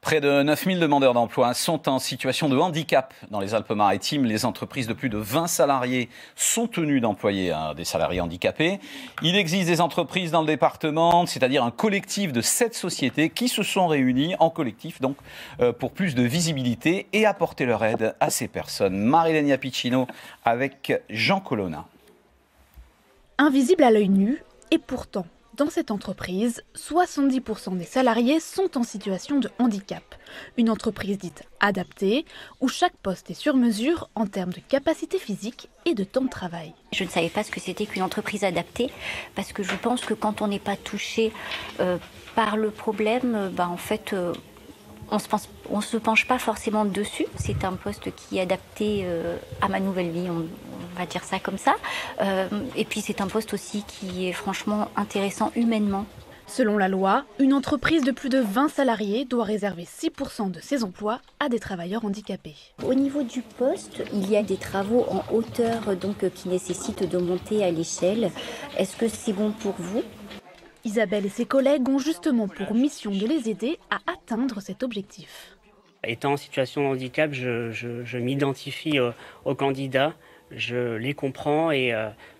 Près de 9000 demandeurs d'emploi sont en situation de handicap dans les Alpes-Maritimes. Les entreprises de plus de 20 salariés sont tenues d'employer des salariés handicapés. Il existe des entreprises dans le département, c'est-à-dire un collectif de 7 sociétés qui se sont réunies en collectif donc, pour plus de visibilité et apporter leur aide à ces personnes. Marilenia Piccino avec Jean Colonna. Invisible à l'œil nu, et pourtant, dans cette entreprise, 70% des salariés sont en situation de handicap. Une entreprise dite adaptée, où chaque poste est sur mesure en termes de capacité physique et de temps de travail. Je ne savais pas ce que c'était qu'une entreprise adaptée, parce que je pense que quand on n'est pas touché par le problème, en fait, on se penche pas forcément dessus. C'est un poste qui est adapté à ma nouvelle vie, on va dire ça comme ça. Et puis c'est un poste aussi qui est franchement intéressant humainement. Selon la loi, une entreprise de plus de 20 salariés doit réserver 6% de ses emplois à des travailleurs handicapés. Au niveau du poste, il y a des travaux en hauteur qui nécessitent de monter à l'échelle. Est-ce que c'est bon pour vous ? Isabelle et ses collègues ont justement pour mission de les aider à atteindre cet objectif. Étant en situation de handicap, je m'identifie aux candidats, je les comprends et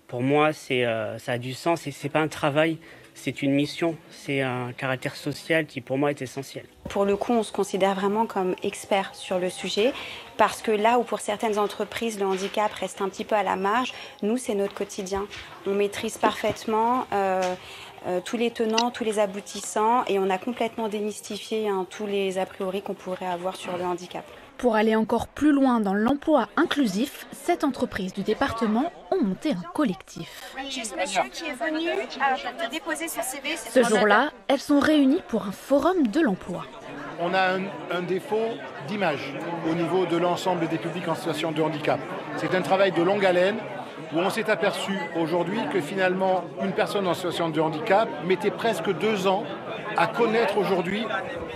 pour moi ça a du sens et c'est pas un travail, c'est une mission, c'est un caractère social qui pour moi est essentiel. Pour le coup, on se considère vraiment comme expert sur le sujet parce que là où pour certaines entreprises le handicap reste un petit peu à la marge, nous c'est notre quotidien. On maîtrise parfaitement tous les tenants, tous les aboutissants et on a complètement démystifié tous les a priori qu'on pourrait avoir sur le handicap. Pour aller encore plus loin dans l'emploi inclusif, 7 entreprises du département ont monté un collectif. J'ai ce monsieur qui est venu pour déposer ce CV. Ce jour-là, elles sont réunies pour un forum de l'emploi. On a un défaut d'image au niveau de l'ensemble des publics en situation de handicap. C'est un travail de longue haleine où on s'est aperçu aujourd'hui que finalement une personne en situation de handicap mettait presque 2 ans à connaître aujourd'hui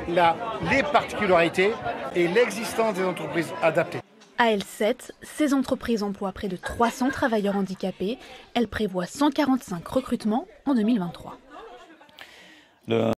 les particularités et l'existence des entreprises adaptées. À L7, ces entreprises emploient près de 300 travailleurs handicapés. Elles prévoient 145 recrutements en 2023.